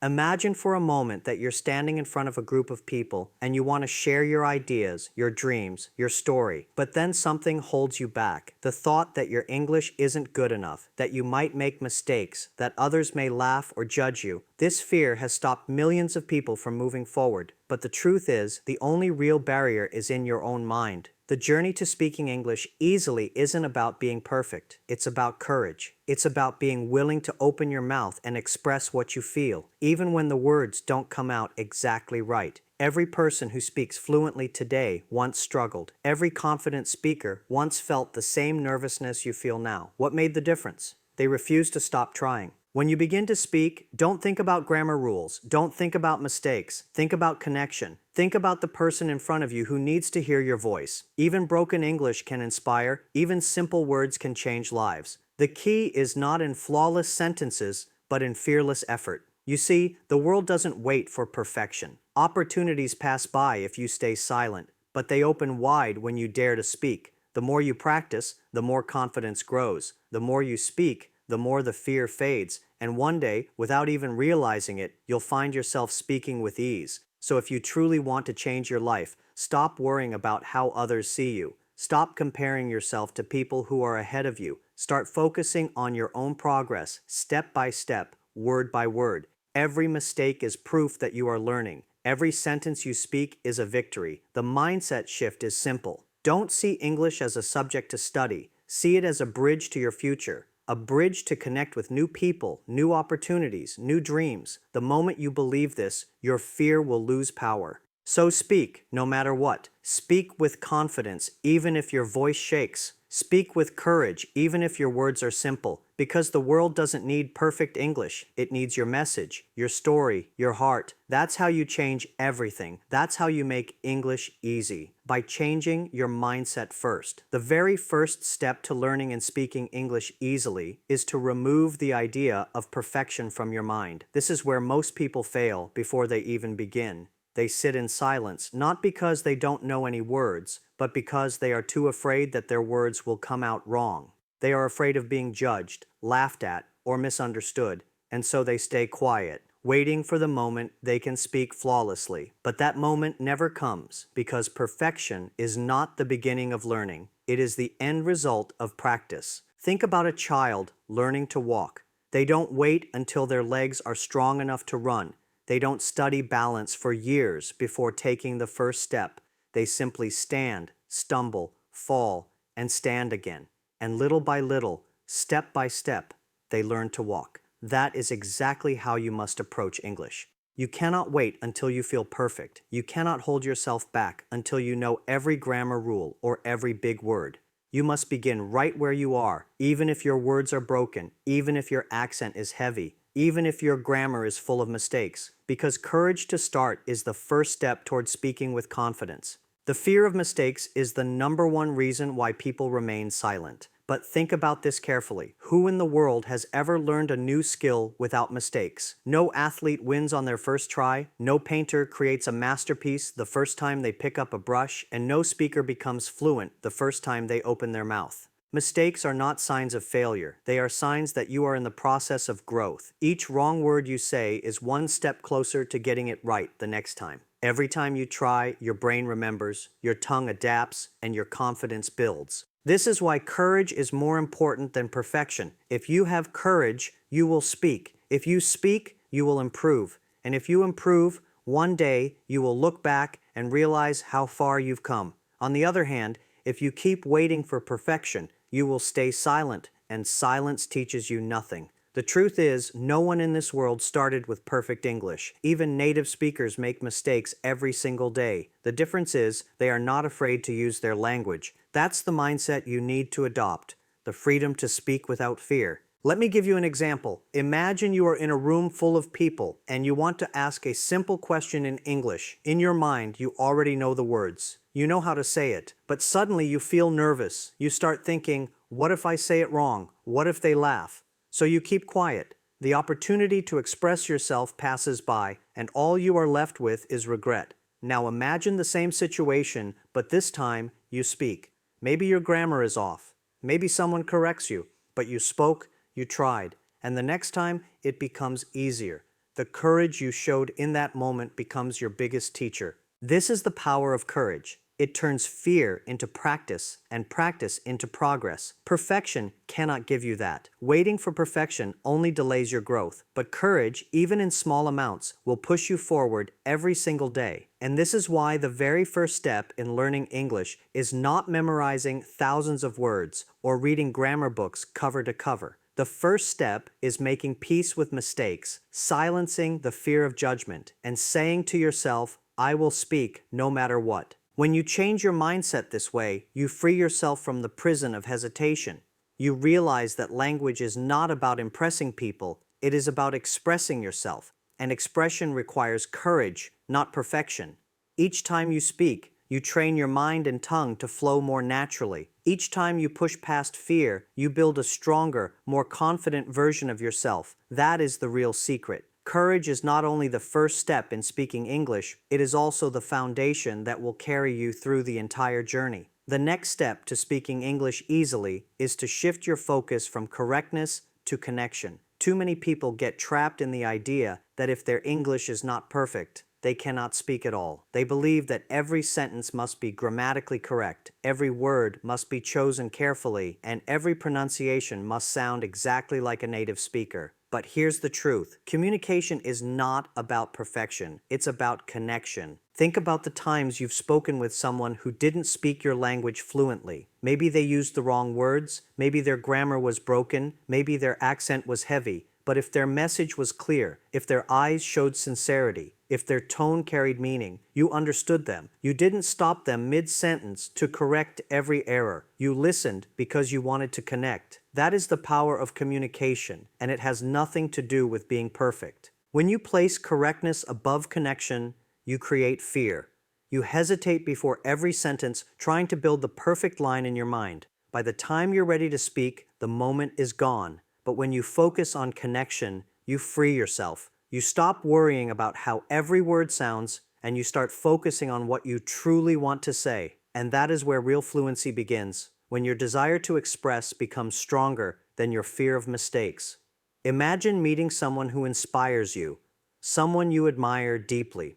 Imagine for a moment that you're standing in front of a group of people and you want to share your ideas, your dreams, your story, but then something holds you back. The thought that your English isn't good enough, that you might make mistakes, that others may laugh or judge you. This fear has stopped millions of people from moving forward. But the truth is, the only real barrier is in your own mind. The journey to speaking English easily isn't about being perfect. It's about courage. It's about being willing to open your mouth and express what you feel, even when the words don't come out exactly right. Every person who speaks fluently today once struggled. Every confident speaker once felt the same nervousness you feel now. What made the difference? They refused to stop trying. When you begin to speak, don't think about grammar rules. Don't think about mistakes. Think about connection. Think about the person in front of you who needs to hear your voice. Even broken English can inspire. Even simple words can change lives. The key is not in flawless sentences, but in fearless effort. You see, the world doesn't wait for perfection. Opportunities pass by if you stay silent, but they open wide when you dare to speak. The more you practice, the more confidence grows. The more you speak, the more the fear fades, and one day, without even realizing it, you'll find yourself speaking with ease. So if you truly want to change your life, stop worrying about how others see you. Stop comparing yourself to people who are ahead of you. Start focusing on your own progress, step by step, word by word. Every mistake is proof that you are learning. Every sentence you speak is a victory. The mindset shift is simple. Don't see English as a subject to study. See it as a bridge to your future. A bridge to connect with new people, new opportunities, new dreams. The moment you believe this, your fear will lose power. So speak, no matter what. Speak with confidence, even if your voice shakes. Speak with courage, even if your words are simple. Because the world doesn't need perfect English. It needs your message, your story, your heart. That's how you change everything. That's how you make English easy. By changing your mindset first. The very first step to learning and speaking English easily is to remove the idea of perfection from your mind. This is where most people fail before they even begin. They sit in silence, not because they don't know any words, but because they are too afraid that their words will come out wrong. They are afraid of being judged, laughed at, or misunderstood, and so they stay quiet, waiting for the moment they can speak flawlessly. But that moment never comes, because perfection is not the beginning of learning. It is the end result of practice. Think about a child learning to walk. They don't wait until their legs are strong enough to run. They don't study balance for years before taking the first step. They simply stand, stumble, fall, and stand again. And little by little, step by step, they learn to walk. That is exactly how you must approach English. You cannot wait until you feel perfect. You cannot hold yourself back until you know every grammar rule or every big word. You must begin right where you are, even if your words are broken, even if your accent is heavy, even if your grammar is full of mistakes, because courage to start is the first step towards speaking with confidence. The fear of mistakes is the number one reason why people remain silent. But think about this carefully. Who in the world has ever learned a new skill without mistakes? No athlete wins on their first try, no painter creates a masterpiece the first time they pick up a brush, and no speaker becomes fluent the first time they open their mouth. Mistakes are not signs of failure. They are signs that you are in the process of growth. Each wrong word you say is one step closer to getting it right the next time. Every time you try, your brain remembers, your tongue adapts, and your confidence builds. This is why courage is more important than perfection. If you have courage, you will speak. If you speak, you will improve. And if you improve, one day you will look back and realize how far you've come. On the other hand, if you keep waiting for perfection, you will stay silent, and silence teaches you nothing. The truth is, no one in this world started with perfect English. Even native speakers make mistakes every single day. The difference is, they are not afraid to use their language. That's the mindset you need to adopt, the freedom to speak without fear. Let me give you an example. Imagine you are in a room full of people, and you want to ask a simple question in English. In your mind, you already know the words. You know how to say it, but suddenly you feel nervous. You start thinking, what if I say it wrong? What if they laugh? So you keep quiet. The opportunity to express yourself passes by, and all you are left with is regret. Now imagine the same situation, but this time you speak. Maybe your grammar is off. Maybe someone corrects you, but you spoke, you tried, and the next time it becomes easier. The courage you showed in that moment becomes your biggest teacher. This is the power of courage. It turns fear into practice and practice into progress. Perfection cannot give you that. Waiting for perfection only delays your growth. But courage, even in small amounts, will push you forward every single day. And this is why the very first step in learning English is not memorizing thousands of words or reading grammar books cover to cover. The first step is making peace with mistakes, silencing the fear of judgment, and saying to yourself, I will speak no matter what. When you change your mindset this way, you free yourself from the prison of hesitation. You realize that language is not about impressing people, it is about expressing yourself, and expression requires courage, not perfection. Each time you speak, you train your mind and tongue to flow more naturally. Each time you push past fear, you build a stronger, more confident version of yourself. That is the real secret. Courage is not only the first step in speaking English, it is also the foundation that will carry you through the entire journey. The next step to speaking English easily is to shift your focus from correctness to connection. Too many people get trapped in the idea that if their English is not perfect, they cannot speak at all. They believe that every sentence must be grammatically correct, every word must be chosen carefully, and every pronunciation must sound exactly like a native speaker. But here's the truth. Communication is not about perfection. It's about connection. Think about the times you've spoken with someone who didn't speak your language fluently. Maybe they used the wrong words, maybe their grammar was broken, maybe their accent was heavy. But if their message was clear, if their eyes showed sincerity, if their tone carried meaning, you understood them. You didn't stop them mid-sentence to correct every error. You listened because you wanted to connect. That is the power of communication, and it has nothing to do with being perfect. When you place correctness above connection, you create fear. You hesitate before every sentence, trying to build the perfect line in your mind. By the time you're ready to speak, the moment is gone. But when you focus on connection, you free yourself. You stop worrying about how every word sounds, and you start focusing on what you truly want to say. And that is where real fluency begins, when your desire to express becomes stronger than your fear of mistakes. Imagine meeting someone who inspires you, someone you admire deeply.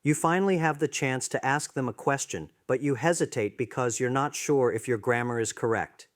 You finally have the chance to ask them a question, but you hesitate because you're not sure if your grammar is correct.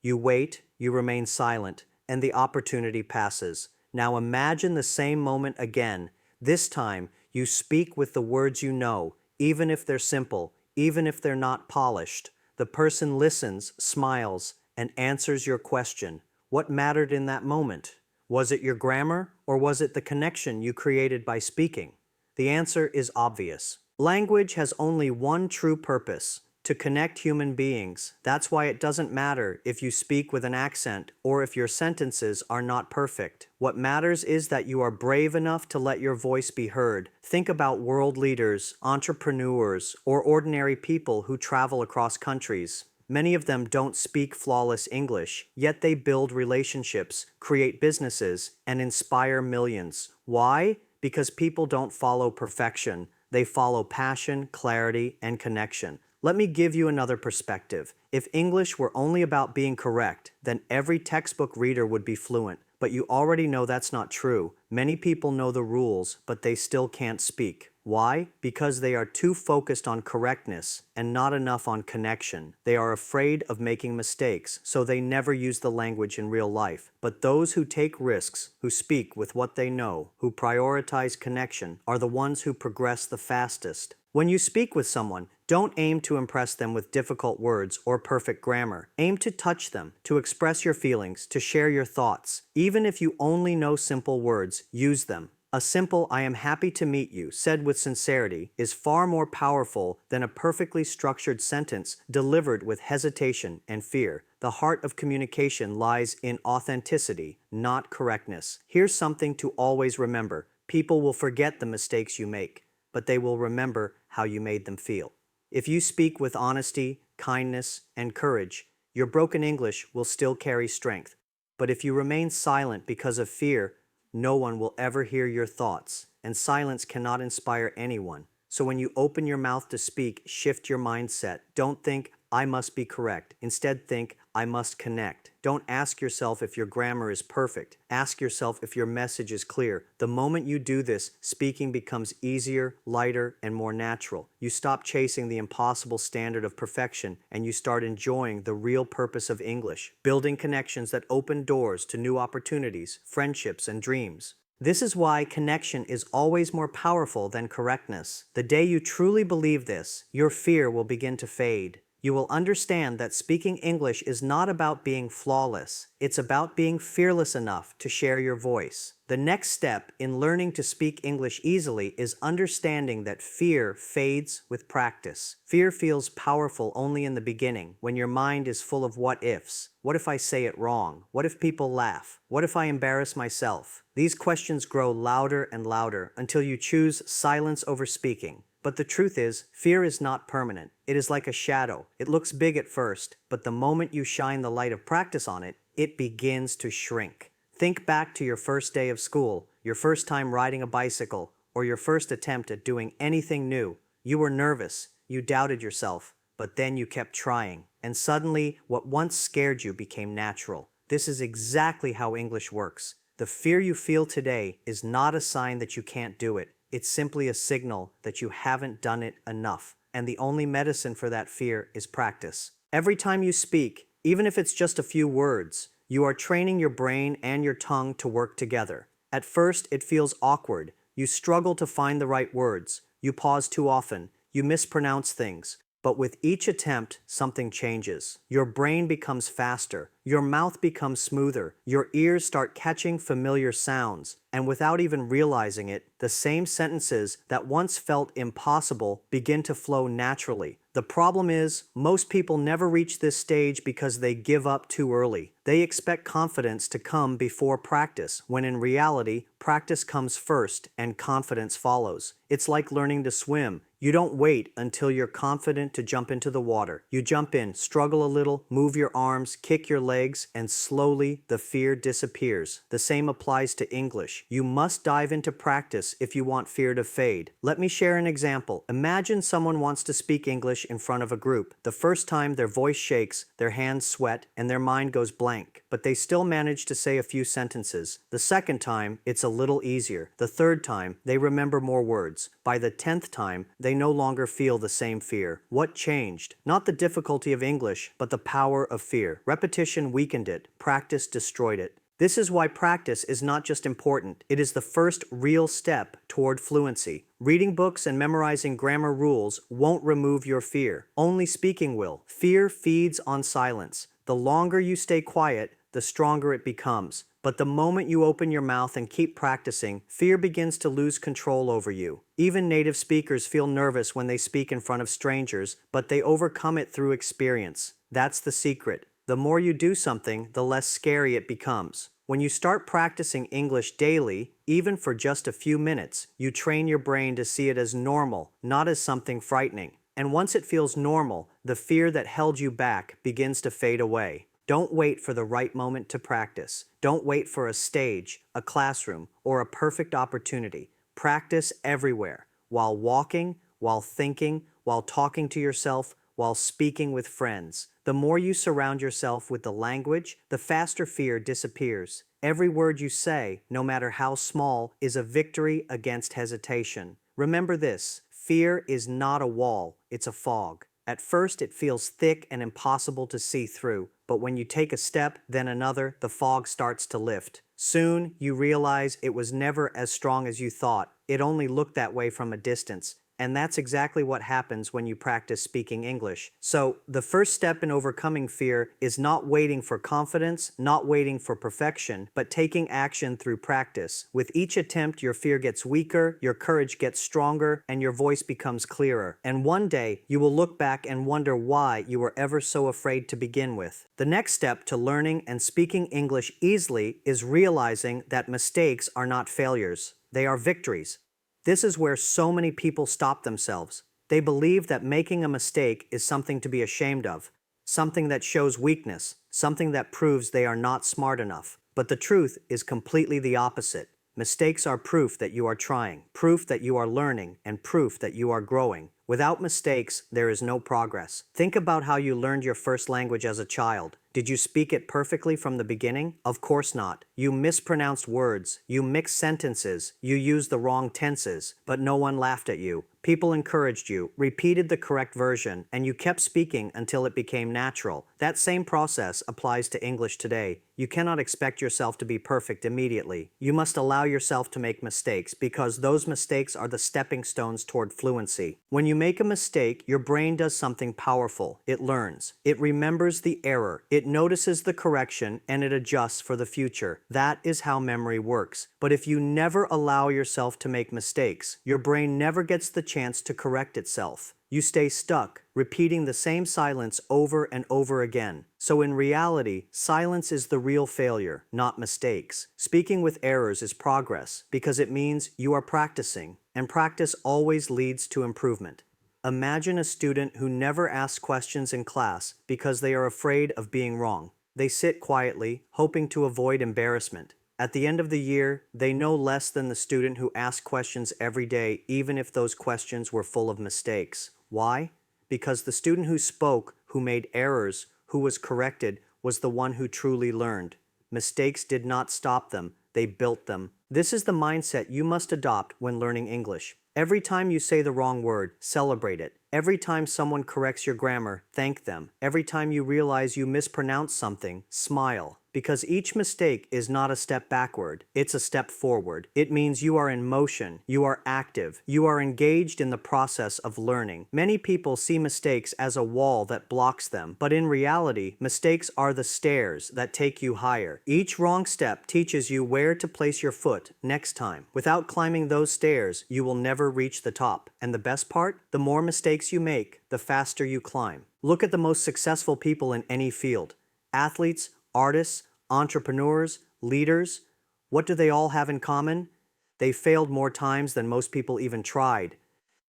You wait, you remain silent, and the opportunity passes. Now imagine the same moment again. This time, you speak with the words you know, even if they're simple, even if they're not polished. The person listens, smiles, and answers your question. What mattered in that moment? Was it your grammar, or was it the connection you created by speaking? The answer is obvious. Language has only one true purpose: to connect human beings. That's why it doesn't matter if you speak with an accent or if your sentences are not perfect. What matters is that you are brave enough to let your voice be heard. Think about world leaders, entrepreneurs, or ordinary people who travel across countries. Many of them don't speak flawless English, yet they build relationships, create businesses, and inspire millions. Why? Because people don't follow perfection. They follow passion, clarity, and connection. Let me give you another perspective. If English were only about being correct, then every textbook reader would be fluent. But you already know that's not true. Many people know the rules, but they still can't speak. Why? Because they are too focused on correctness and not enough on connection. They are afraid of making mistakes, so they never use the language in real life. But those who take risks, who speak with what they know, who prioritize connection, are the ones who progress the fastest. When you speak with someone, don't aim to impress them with difficult words or perfect grammar. Aim to touch them, to express your feelings, to share your thoughts. Even if you only know simple words, use them. A simple "I am happy to meet you" said with sincerity is far more powerful than a perfectly structured sentence delivered with hesitation and fear. The heart of communication lies in authenticity, not correctness. Here's something to always remember. People will forget the mistakes you make, but they will remember how you made them feel. If you speak with honesty, kindness, and courage, your broken English will still carry strength. But if you remain silent because of fear, no one will ever hear your thoughts, and silence cannot inspire anyone. So when you open your mouth to speak, shift your mindset. Don't think, I must be correct. Instead, think, I must connect. Don't ask yourself if your grammar is perfect. Ask yourself if your message is clear. The moment you do this, speaking becomes easier, lighter, and more natural. You stop chasing the impossible standard of perfection, and you start enjoying the real purpose of English, building connections that open doors to new opportunities, friendships, and dreams. This is why connection is always more powerful than correctness. The day you truly believe this, your fear will begin to fade. You will understand that speaking English is not about being flawless. It's about being fearless enough to share your voice. The next step in learning to speak English easily is understanding that fear fades with practice. Fear feels powerful only in the beginning, when your mind is full of what ifs. What if I say it wrong? What if people laugh? What if I embarrass myself? These questions grow louder and louder until you choose silence over speaking. But the truth is, fear is not permanent. It is like a shadow. It looks big at first, but the moment you shine the light of practice on it, it begins to shrink. Think back to your first day of school, your first time riding a bicycle, or your first attempt at doing anything new. You were nervous, you doubted yourself, but then you kept trying, and suddenly what once scared you became natural. This is exactly how English works. The fear you feel today is not a sign that you can't do it. It's simply a signal that you haven't done it enough, and the only medicine for that fear is practice. Every time you speak, even if it's just a few words, you are training your brain and your tongue to work together. At first, it feels awkward. You struggle to find the right words. You pause too often. You mispronounce things. But with each attempt, something changes. Your brain becomes faster. Your mouth becomes smoother. Your ears start catching familiar sounds. And without even realizing it, the same sentences that once felt impossible begin to flow naturally. The problem is, most people never reach this stage because they give up too early. They expect confidence to come before practice, when in reality, practice comes first and confidence follows. It's like learning to swim. You don't wait until you're confident to jump into the water. You jump in, struggle a little, move your arms, kick your legs, and slowly the fear disappears. The same applies to English. You must dive into practice if you want fear to fade. Let me share an example. Imagine someone wants to speak English in front of a group. The first time, their voice shakes, their hands sweat, and their mind goes blank. But they still manage to say a few sentences. The second time, it's a little easier. The third time, they remember more words. By the 10th time, they no longer feel the same fear. What changed? Not the difficulty of English, but the power of fear. Repetition weakened it. Practice destroyed it. This is why practice is not just important, it is the first real step toward fluency. Reading books and memorizing grammar rules won't remove your fear. Only speaking will. Fear feeds on silence. The longer you stay quiet, the stronger it becomes. But the moment you open your mouth and keep practicing, fear begins to lose control over you. Even native speakers feel nervous when they speak in front of strangers, but they overcome it through experience. That's the secret. The more you do something, the less scary it becomes. When you start practicing English daily, even for just a few minutes, you train your brain to see it as normal, not as something frightening. And once it feels normal, the fear that held you back begins to fade away. Don't wait for the right moment to practice. Don't wait for a stage, a classroom, or a perfect opportunity. Practice everywhere, while walking, while thinking, while talking to yourself, while speaking with friends. The more you surround yourself with the language, the faster fear disappears. Every word you say, no matter how small, is a victory against hesitation. Remember this, fear is not a wall, it's a fog. At first it feels thick and impossible to see through, but when you take a step, then another, the fog starts to lift. Soon, you realize it was never as strong as you thought. It only looked that way from a distance. And that's exactly what happens when you practice speaking English. So, the first step in overcoming fear is not waiting for confidence, not waiting for perfection, but taking action through practice. With each attempt, your fear gets weaker, your courage gets stronger, and your voice becomes clearer. And one day, you will look back and wonder why you were ever so afraid to begin with. The next step to learning and speaking English easily is realizing that mistakes are not failures. They are victories. This is where so many people stop themselves. They believe that making a mistake is something to be ashamed of, something that shows weakness, something that proves they are not smart enough. But the truth is completely the opposite. Mistakes are proof that you are trying, proof that you are learning, and proof that you are growing. Without mistakes, there is no progress. Think about how you learned your first language as a child. Did you speak it perfectly from the beginning? Of course not. You mispronounced words, you mixed sentences, you used the wrong tenses, but no one laughed at you. People encouraged you, repeated the correct version, and you kept speaking until it became natural. That same process applies to English today. You cannot expect yourself to be perfect immediately. You must allow yourself to make mistakes because those mistakes are the stepping stones toward fluency. When you make a mistake, your brain does something powerful. It learns. It remembers the error. It notices the correction and it adjusts for the future. That is how memory works. But if you never allow yourself to make mistakes, your brain never gets the chance to correct itself. You stay stuck, repeating the same silence over and over again. So in reality, silence is the real failure, not mistakes. Speaking with errors is progress because it means you are practicing, and practice always leads to improvement. Imagine a student who never asks questions in class because they are afraid of being wrong. They sit quietly, hoping to avoid embarrassment. At the end of the year, they know less than the student who asked questions every day, even if those questions were full of mistakes. Why? Because the student who spoke, who made errors, who was corrected, was the one who truly learned. Mistakes did not stop them, they built them. This is the mindset you must adopt when learning English. Every time you say the wrong word, celebrate it. Every time someone corrects your grammar, thank them. Every time you realize you mispronounced something, smile. Because each mistake is not a step backward, it's a step forward. It means you are in motion, you are active, you are engaged in the process of learning. Many people see mistakes as a wall that blocks them, but in reality, mistakes are the stairs that take you higher. Each wrong step teaches you where to place your foot next time. Without climbing those stairs, you will never reach the top. And the best part? The more mistakes you make, the faster you climb. Look at the most successful people in any field. Athletes, artists, entrepreneurs, leaders, what do they all have in common? They failed more times than most people even tried.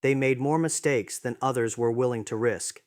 They made more mistakes than others were willing to risk.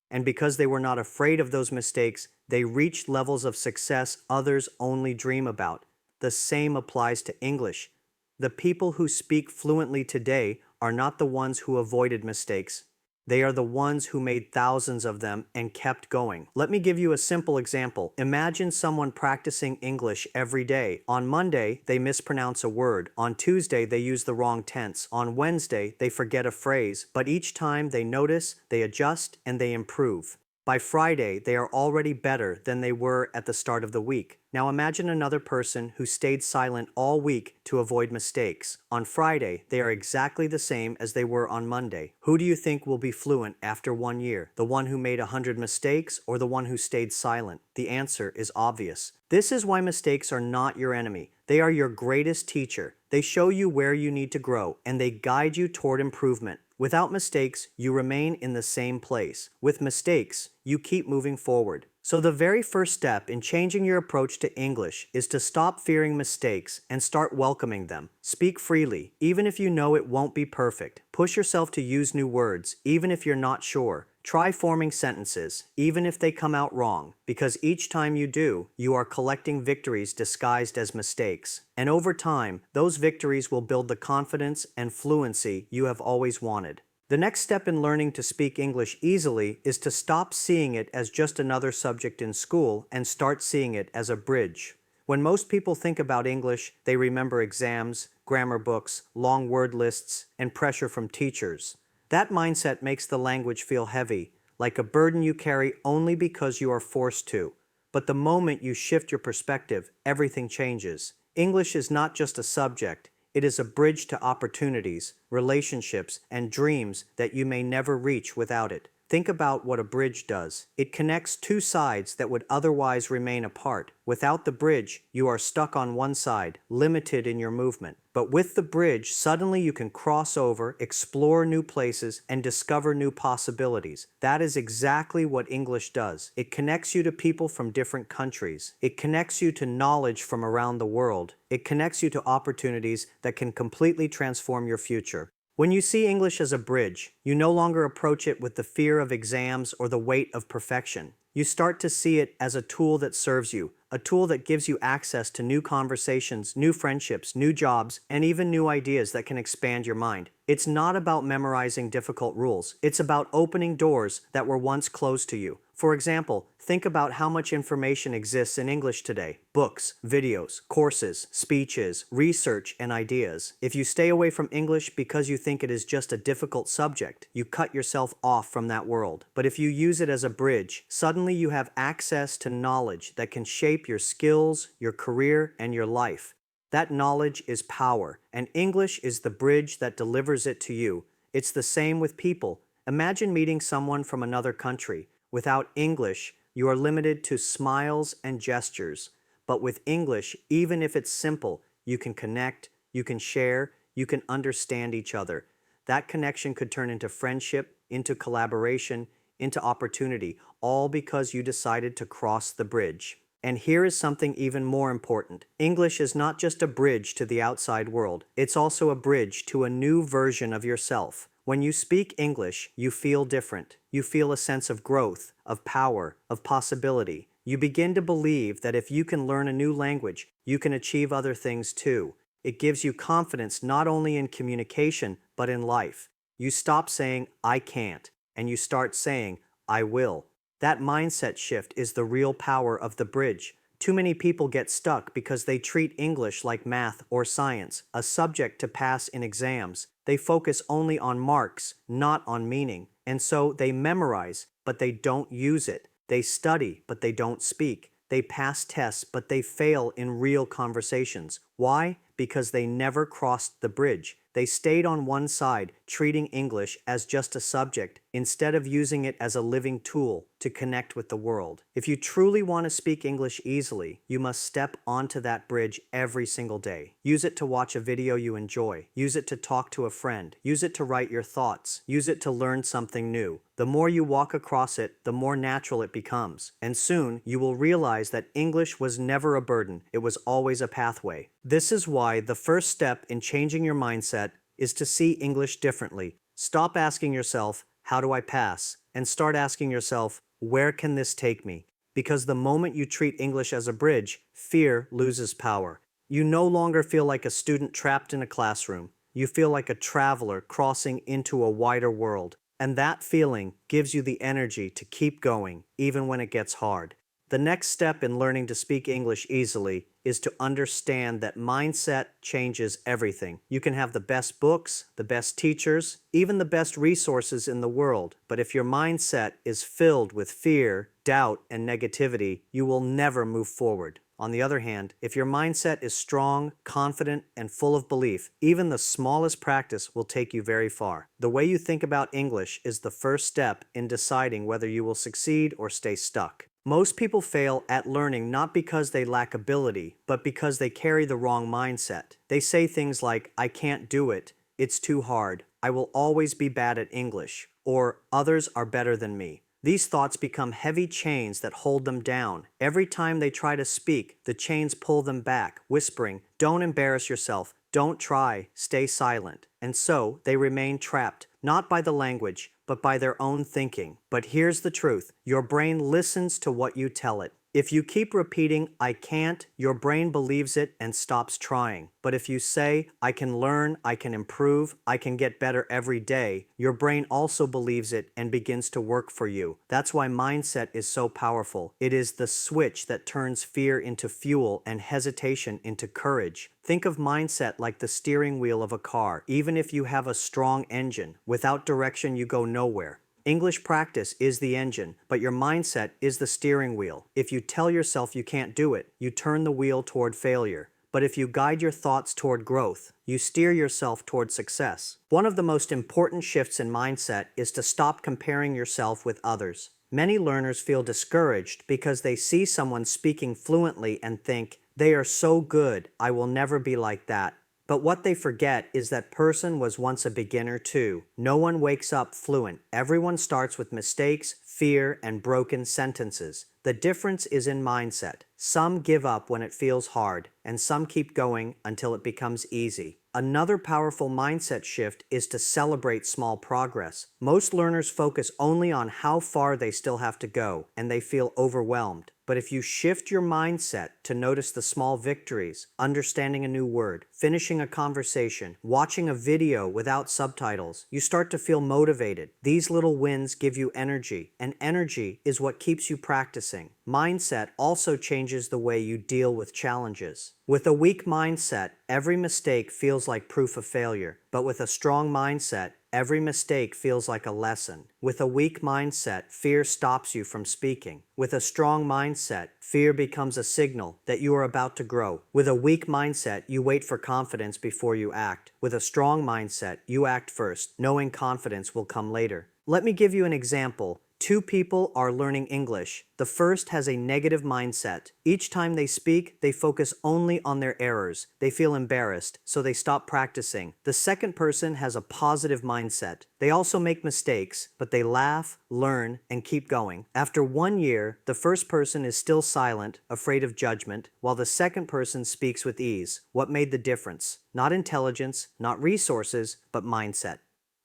And because they were not afraid of those mistakes, they reached levels of success others only dream about. The same applies to English. The people who speak fluently today are not the ones who avoided mistakes. They are the ones who made thousands of them and kept going. Let me give you a simple example. Imagine someone practicing English every day. On Monday, they mispronounce a word. On Tuesday, they use the wrong tense. On Wednesday, they forget a phrase. But each time they notice, they adjust, and they improve. By Friday, they are already better than they were at the start of the week. Now imagine another person who stayed silent all week to avoid mistakes. On Friday, they are exactly the same as they were on Monday. Who do you think will be fluent after 1 year? The one who made 100 mistakes or the one who stayed silent? The answer is obvious. This is why mistakes are not your enemy. They are your greatest teacher. They show you where you need to grow, and they guide you toward improvement. Without mistakes, you remain in the same place. With mistakes, you keep moving forward. So the very first step in changing your approach to English is to stop fearing mistakes and start welcoming them. Speak freely, even if you know it won't be perfect. Push yourself to use new words, even if you're not sure. Try forming sentences, even if they come out wrong, because each time you do, you are collecting victories disguised as mistakes. And over time, those victories will build the confidence and fluency you have always wanted. The next step in learning to speak English easily is to stop seeing it as just another subject in school and start seeing it as a bridge. When most people think about English, they remember exams, grammar books, long word lists, and pressure from teachers. That mindset makes the language feel heavy, like a burden you carry only because you are forced to. But the moment you shift your perspective, everything changes. English is not just a subject, it is a bridge to opportunities, relationships, and dreams that you may never reach without it. Think about what a bridge does. It connects two sides that would otherwise remain apart. Without the bridge, you are stuck on one side, limited in your movement. But with the bridge, suddenly you can cross over, explore new places, and discover new possibilities. That is exactly what English does. It connects you to people from different countries. It connects you to knowledge from around the world. It connects you to opportunities that can completely transform your future. When you see English as a bridge, you no longer approach it with the fear of exams or the weight of perfection. You start to see it as a tool that serves you, a tool that gives you access to new conversations, new friendships, new jobs, and even new ideas that can expand your mind. It's not about memorizing difficult rules. It's about opening doors that were once closed to you. For example, think about how much information exists in English today. Books, videos, courses, speeches, research, and ideas. If you stay away from English because you think it is just a difficult subject, you cut yourself off from that world. But if you use it as a bridge, suddenly you have access to knowledge that can shape your skills, your career, and your life. That knowledge is power, and English is the bridge that delivers it to you. It's the same with people. Imagine meeting someone from another country. Without English, you are limited to smiles and gestures. But with English, even if it's simple, you can connect, you can share, you can understand each other. That connection could turn into friendship, into collaboration, into opportunity, all because you decided to cross the bridge. And here is something even more important. English is not just a bridge to the outside world, it's also a bridge to a new version of yourself. When you speak English, you feel different. You feel a sense of growth, of power, of possibility. You begin to believe that if you can learn a new language, you can achieve other things too. It gives you confidence not only in communication, but in life. You stop saying, I can't, and you start saying, I will. That mindset shift is the real power of the bridge. Too many people get stuck because they treat English like math or science, a subject to pass in exams. They focus only on marks, not on meaning. And so they memorize, but they don't use it. They study, but they don't speak. They pass tests, but they fail in real conversations. Why? Because they never crossed the bridge. They stayed on one side, treating English as just a subject, instead of using it as a living tool to connect with the world. If you truly want to speak English easily, you must step onto that bridge every single day. Use it to watch a video you enjoy. Use it to talk to a friend. Use it to write your thoughts. Use it to learn something new. The more you walk across it, the more natural it becomes. And soon, you will realize that English was never a burden. It was always a pathway. This is why the first step in changing your mindset is to see English differently. Stop asking yourself, how do I pass? And start asking yourself, where can this take me? Because the moment you treat English as a bridge, fear loses power. You no longer feel like a student trapped in a classroom. You feel like a traveler crossing into a wider world. And that feeling gives you the energy to keep going, even when it gets hard. The next step in learning to speak English easily is to understand that mindset changes everything. You can have the best books, the best teachers, even the best resources in the world, but if your mindset is filled with fear, doubt, and negativity, you will never move forward. On the other hand, if your mindset is strong, confident, and full of belief, even the smallest practice will take you very far. The way you think about English is the first step in deciding whether you will succeed or stay stuck. Most people fail at learning not because they lack ability, but because they carry the wrong mindset. They say things like, I can't do it, it's too hard, I will always be bad at English, or others are better than me. These thoughts become heavy chains that hold them down. Every time they try to speak, the chains pull them back, whispering, don't embarrass yourself, don't try, stay silent. And so they remain trapped, not by the language, but by their own thinking. But here's the truth. Your brain listens to what you tell it. If you keep repeating, I can't, your brain believes it and stops trying. But if you say, I can learn, I can improve, I can get better every day, your brain also believes it and begins to work for you. That's why mindset is so powerful. It is the switch that turns fear into fuel and hesitation into courage. Think of mindset like the steering wheel of a car. Even if you have a strong engine, without direction you go nowhere. English practice is the engine, but your mindset is the steering wheel. If you tell yourself you can't do it, you turn the wheel toward failure. But if you guide your thoughts toward growth, you steer yourself toward success. One of the most important shifts in mindset is to stop comparing yourself with others. Many learners feel discouraged because they see someone speaking fluently and think, they are so good, I will never be like that. But what they forget is that person was once a beginner too. No one wakes up fluent. Everyone starts with mistakes, fear, and broken sentences. The difference is in mindset. Some give up when it feels hard, and some keep going until it becomes easy. Another powerful mindset shift is to celebrate small progress. Most learners focus only on how far they still have to go, and they feel overwhelmed. But if you shift your mindset to notice the small victories, understanding a new word, finishing a conversation, watching a video without subtitles, you start to feel motivated. These little wins give you energy, and energy is what keeps you practicing. Mindset also changes the way you deal with challenges. With a weak mindset, every mistake feels like proof of failure, but with a strong mindset, every mistake feels like a lesson. With a weak mindset, fear stops you from speaking. With a strong mindset, fear becomes a signal that you are about to grow. With a weak mindset, you wait for confidence before you act. With a strong mindset, you act first, knowing confidence will come later. Let me give you an example. Two people are learning English. The first has a negative mindset. Each time they speak, they focus only on their errors. They feel embarrassed, so they stop practicing. The second person has a positive mindset. They also make mistakes, but they laugh, learn, and keep going. After 1 year, the first person is still silent, afraid of judgment, while the second person speaks with ease. What made the difference? Not intelligence, not resources, but mindset.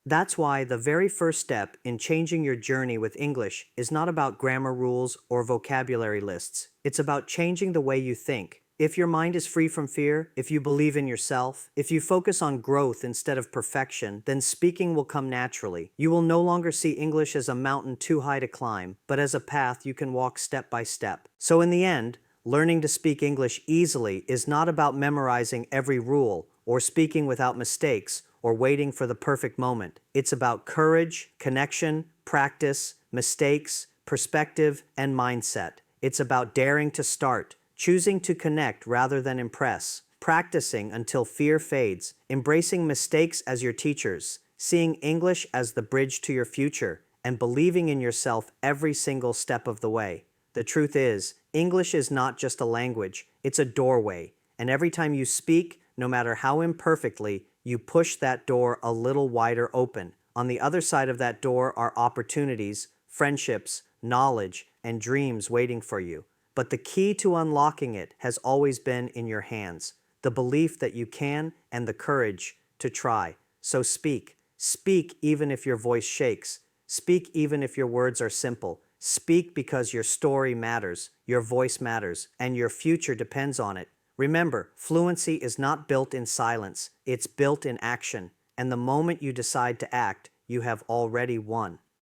That's why the very first step in changing your journey with English is not about grammar rules or vocabulary lists. It's about changing the way you think. If your mind is free from fear, if you believe in yourself, if you focus on growth instead of perfection, then speaking will come naturally. You will no longer see English as a mountain too high to climb, but as a path you can walk step by step. So in the end, learning to speak English easily is not about memorizing every rule or speaking without mistakes or waiting for the perfect moment. It's about courage, connection, practice, mistakes, perspective, and mindset. It's about daring to start, choosing to connect rather than impress, practicing until fear fades, embracing mistakes as your teachers, seeing English as the bridge to your future, and believing in yourself every single step of the way. The truth is, English is not just a language, it's a doorway. And every time you speak, no matter how imperfectly, you push that door a little wider open. On the other side of that door are opportunities, friendships, knowledge, and dreams waiting for you. But the key to unlocking it has always been in your hands. The belief that you can and the courage to try. So speak. Speak even if your voice shakes. Speak even if your words are simple. Speak because your story matters, your voice matters, and your future depends on it. Remember, fluency is not built in silence, it's built in action. And the moment you decide to act, you have already won.